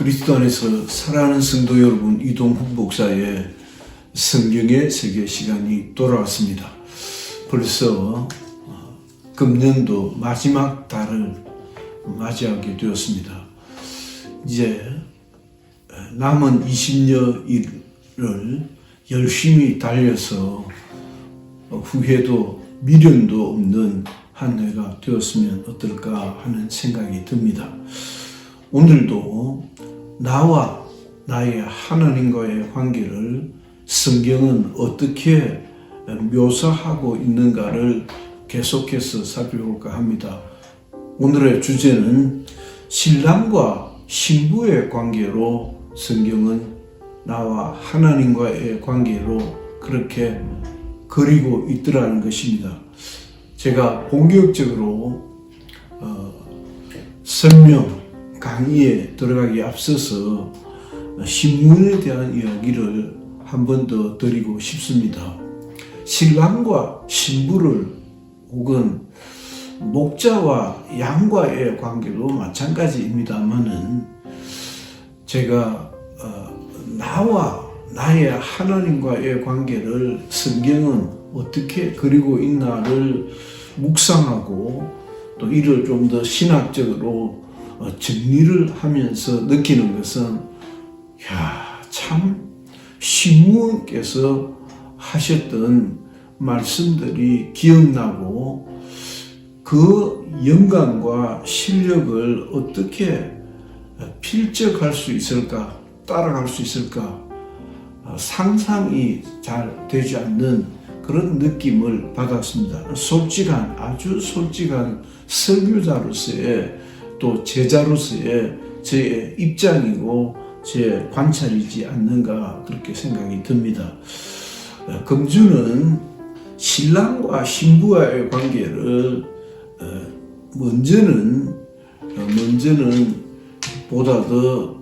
그리스도 안에서 사랑하는 성도 여러분, 이동훈 목사의 성경의 세계 시간이 돌아왔습니다. 벌써 금년도 마지막 달을 맞이하게 되었습니다. 이제 남은 20여일을 열심히 달려서 후회도 미련도 없는 한 해가 되었으면 어떨까 하는 생각이 듭니다. 오늘도 나와 나의 하나님과의 관계를 성경은 어떻게 묘사하고 있는가를 계속해서 살펴볼까 합니다. 오늘의 주제는 신랑과 신부의 관계로 성경은 나와 하나님과의 관계로 그렇게 그리고 있더라는 것입니다. 제가 본격적으로 설명 강의에 들어가기 앞서서 신문에 대한 이야기를 한 번 더 드리고 싶습니다. 신랑과 신부를 혹은 목자와 양과의 관계도 마찬가지입니다만은 제가 나와 나의 하나님과의 관계를 성경은 어떻게 그리고 있나를 묵상하고 또 이를 좀 더 신학적으로 정리를 하면서 느끼는 것은 참 신부님께서 하셨던 말씀들이 기억나고 그 영광과 실력을 어떻게 필적할 수 있을까, 따라갈 수 있을까 상상이 잘 되지 않는 그런 느낌을 받았습니다. 아주 솔직한 설교자로서의 또 제자로서의 제 입장이고 제 관찰이지 않는가 그렇게 생각이 듭니다. 금주는 신랑과 신부와의 관계를 먼저는 보다 더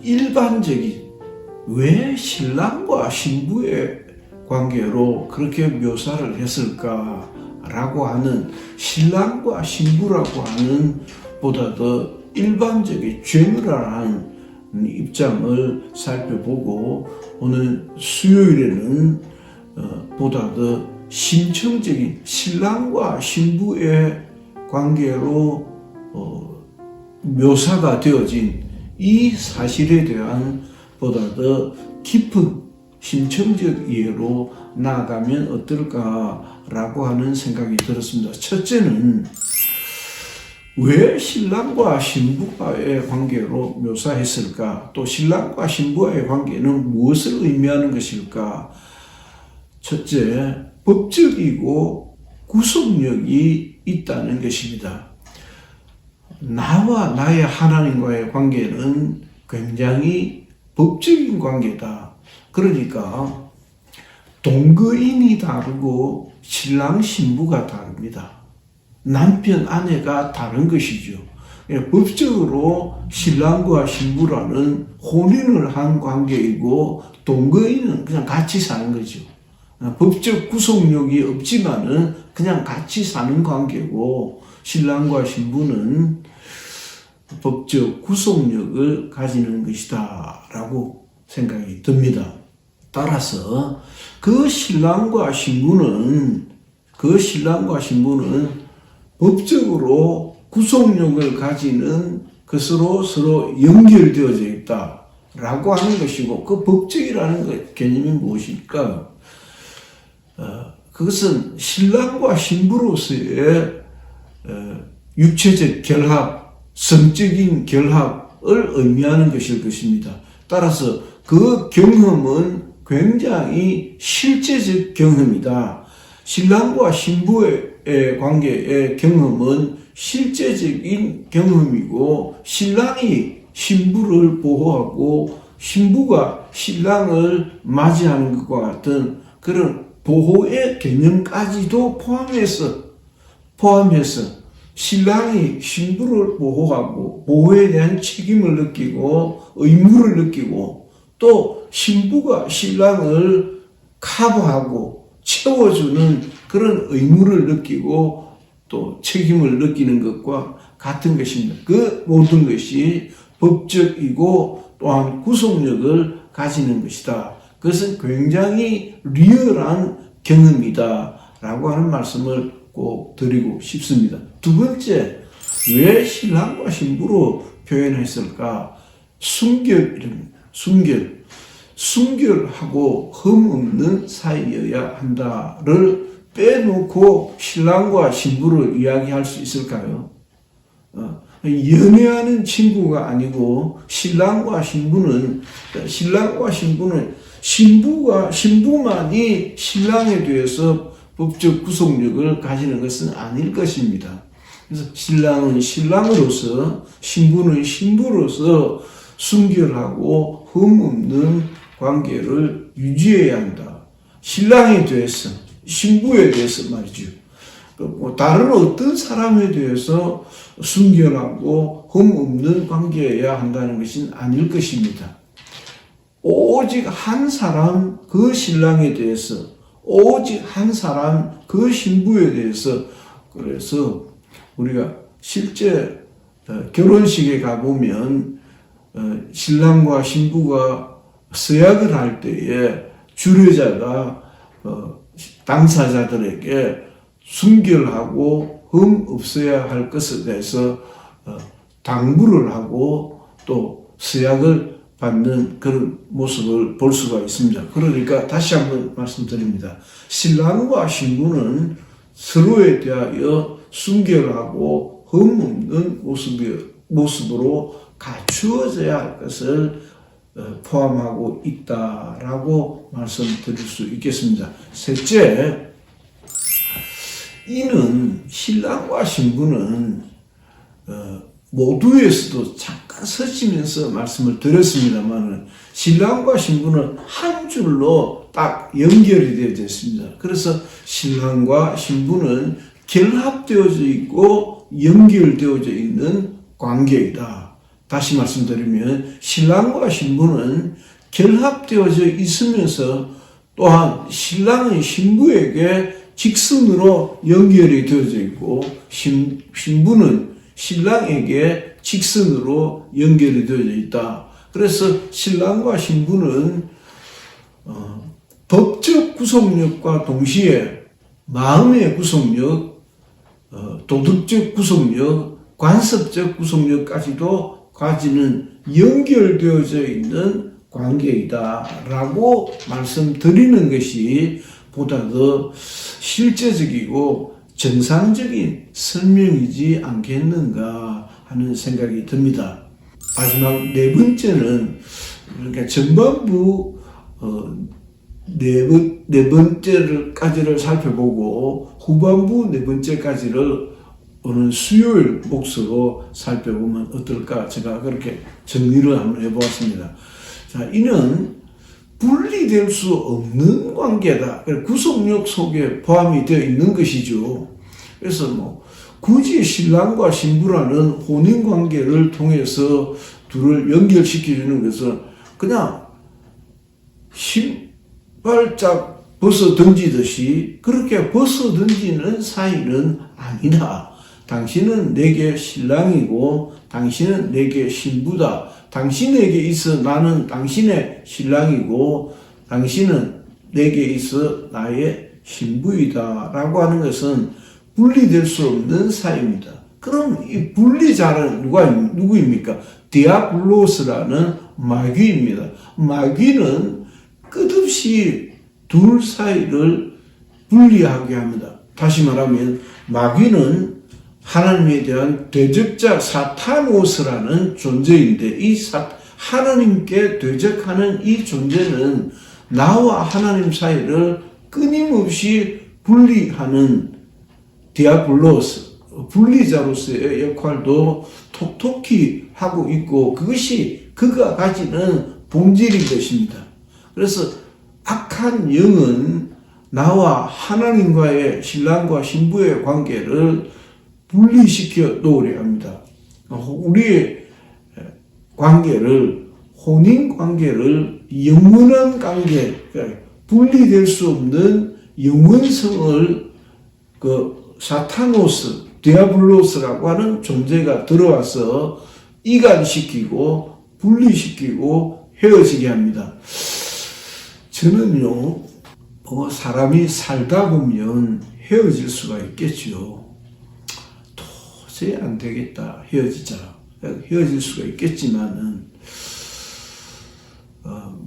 일반적인 왜 신랑과 신부의 관계로 그렇게 묘사를 했을까라고 하는 신랑과 신부라고 하는 보다 더 일반적인 제너럴한 입장을 살펴보고 오늘 수요일에는 보다 더 심층적인 신랑과 신부의 관계로 묘사가 되어진 이 사실에 대한 보다 더 깊은 심층적 이해로 나아가면 어떨까라고 하는 생각이 들었습니다. 첫째는 왜 신랑과 신부와의 관계로 묘사했을까? 또 신랑과 신부와의 관계는 무엇을 의미하는 것일까? 첫째, 법적이고 구속력이 있다는 것입니다. 나와 나의 하나님과의 관계는 굉장히 법적인 관계다. 그러니까 동거인이 다르고 신랑 신부가 다릅니다. 남편 아내가 다른 것이죠. 법적으로 신랑과 신부라는 혼인을 한 관계이고 동거인은 그냥 같이 사는 거죠. 법적 구속력이 없지만은 그냥 같이 사는 관계고 신랑과 신부는 법적 구속력을 가지는 것이다 라고 생각이 듭니다. 따라서 그 신랑과 신부는 법적으로 구속력을 가지는 것으로 서로 연결되어져 있다라고 하는 것이고 그 법적이라는 개념이 무엇일까? 그것은 신랑과 신부로서의 육체적 결합, 성적인 결합을 의미하는 것일 것입니다. 따라서 그 경험은 굉장히 실제적 경험이다. 신랑과 신부의 관계의 경험은 실제적인 경험이고 신랑이 신부를 보호하고 신부가 신랑을 맞이하는 것과 같은 그런 보호의 개념까지도 포함해서 신랑이 신부를 보호하고 보호에 대한 책임을 느끼고 의무를 느끼고 또 신부가 신랑을 커버하고 채워주는 그런 의무를 느끼고 또 책임을 느끼는 것과 같은 것입니다. 그 모든 것이 법적이고 또한 구속력을 가지는 것이다. 그것은 굉장히 리얼한 경험이다 라고 하는 말씀을 꼭 드리고 싶습니다. 두 번째, 왜 신랑과 신부로 표현했을까? 순결입니다. 순결하고 흠 없는 사이여야 한다를 빼놓고 신랑과 신부를 이야기할 수 있을까요? 연애하는 친구가 아니고 신랑과 신부는 신부만이 신랑에 대해서 법적 구속력을 가지는 것은 아닐 것입니다. 그래서 신랑은 신랑으로서 신부는 신부로서 순결하고 흠 없는 관계를 유지해야 한다. 신랑에 대해서, 신부에 대해서 말이죠. 다른 어떤 사람에 대해서 순결하고 흠 없는 관계여야 한다는 것은 아닐 것입니다. 오직 한 사람 그 신랑에 대해서, 오직 한 사람 그 신부에 대해서, 그래서 우리가 실제 결혼식에 가보면 신랑과 신부가 서약을 할 때에 주례자가 당사자들에게 순결하고 흠 없어야 할 것에 대해서 당부를 하고 또 서약을 받는 그런 모습을 볼 수가 있습니다. 그러니까 다시 한번 말씀드립니다. 신랑과 신부는 서로에 대하여 순결하고 흠 없는 모습으로 갖추어져야 할 것을 포함하고 있다라고 말씀드릴 수 있겠습니다. 셋째, 이는 신랑과 신부는 모두에서도 잠깐 서치면서 말씀을 드렸습니다만 신랑과 신부는 한 줄로 딱 연결이 되어져 있습니다. 그래서 신랑과 신부는 결합되어져 있고 연결되어져 있는 관계이다. 다시 말씀드리면 신랑과 신부는 결합되어져 있으면서 또한 신랑은 신부에게 직선으로 연결이 되어져 있고 신부는 신랑에게 직선으로 연결이 되어져 있다. 그래서 신랑과 신부는 법적 구속력과 동시에 마음의 구속력, 도덕적 구속력, 관습적 구속력까지도 가지는 연결되어져 있는 관계이다라고 말씀드리는 것이 보다 더 실제적이고 정상적인 설명이지 않겠는가 하는 생각이 듭니다. 마지막 네 번째는 그러니까 전반부 네 번째까지를 살펴보고 후반부 네 번째까지를 오늘 수요일 몫으로 살펴보면 어떨까? 제가 그렇게 정리를 한번 해보았습니다. 자, 이는 분리될 수 없는 관계다. 구속력 속에 포함이 되어 있는 것이죠. 그래서 굳이 신랑과 신부라는 혼인 관계를 통해서 둘을 연결시켜주는 것은 그냥 신발짝 벗어 던지듯이 그렇게 벗어 던지는 사이는 아니다. 당신은 내게 신랑이고 당신은 내게 신부다. 당신에게 있어 나는 당신의 신랑이고 당신은 내게 있어 나의 신부이다 라고 하는 것은 분리될 수 없는 사이입니다. 그럼 이 분리자는 누구입니까? 디아블로스라는 마귀입니다. 마귀는 끝없이 둘 사이를 분리하게 합니다. 다시 말하면 마귀는 하나님에 대한 대적자 사타노스라는 존재인데 이 하나님께 대적하는 이 존재는 나와 하나님 사이를 끊임없이 분리하는 디아블로스, 분리자로서의 역할도 톡톡히 하고 있고 그것이 그가 가지는 본질인 것입니다. 그래서 악한 영은 나와 하나님과의 신랑과 신부의 관계를 분리시켜 놓으려 합니다. 우리의 관계를, 혼인 관계를 영원한 관계, 분리될 수 없는 영원성을 사타노스, 디아블로스라고 하는 존재가 들어와서 이간시키고 분리시키고 헤어지게 합니다. 저는요, 사람이 살다 보면 헤어질 수가 있겠죠. 도저히 안 되겠다, 헤어지자. 헤어질 수가 있겠지만은,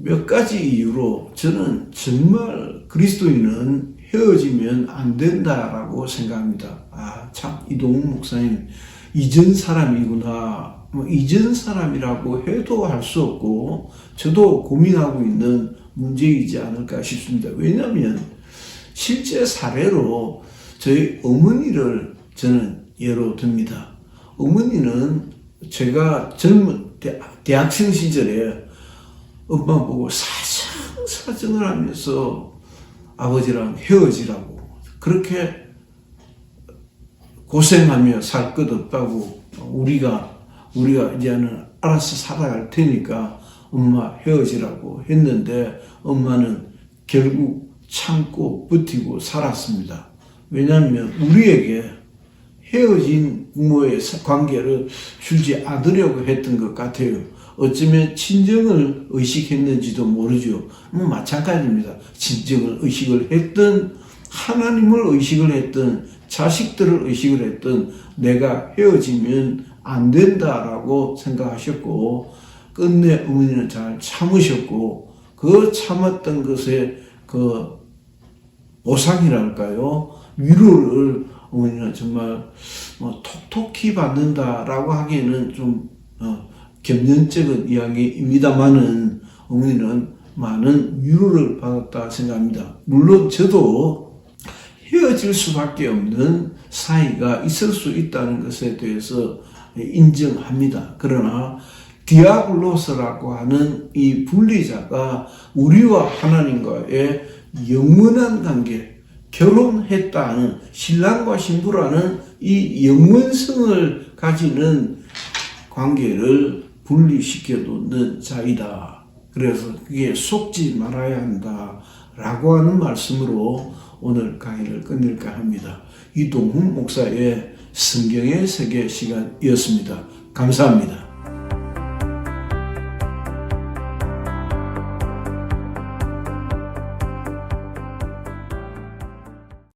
몇 가지 이유로 저는 정말 그리스도인은 헤어지면 안 된다라고 생각합니다. 참, 이동훈 목사님, 이전 사람이구나. 이전 사람이라고 해도 할 수 없고, 저도 고민하고 있는 문제이지 않을까 싶습니다. 왜냐하면, 실제 사례로 저희 어머니를 저는 예로 듭니다. 어머니는 제가 젊은 대학생 시절에 엄마 보고 사정을 하면서 아버지랑 헤어지라고 그렇게 고생하며 살 것 없다고 우리가 이제는 알아서 살아갈 테니까 엄마 헤어지라고 했는데 엄마는 결국 참고 버티고 살았습니다. 왜냐하면 우리에게 헤어진 부모의 관계를 주지 않으려고 했던 것 같아요. 어쩌면 친정을 의식했는지도 모르죠. 마찬가지입니다. 친정을 의식을 했든 하나님을 의식을 했든 자식들을 의식을 했든 내가 헤어지면 안 된다라고 생각하셨고 끝내 어머니는 잘 참으셨고 그 참았던 것의 그 보상이랄까요? 위로를 어머니는 정말 톡톡히 받는다라고 하기에는 좀 겸연쩍은 이야기입니다만은 어머니는 많은 위로를 받았다 생각합니다. 물론 저도 헤어질 수밖에 없는 사이가 있을 수 있다는 것에 대해서 인정합니다. 그러나 디아블로스라고 하는 이 분리자가 우리와 하나님과의 영원한 관계, 결혼했다는 신랑과 신부라는 이 영원성을 가지는 관계를 분리시켜 놓는 자이다. 그래서 그게 속지 말아야 한다 라고 하는 말씀으로 오늘 강의를 끝낼까 합니다. 이동훈 목사의 성경의 세계 시간이었습니다. 감사합니다.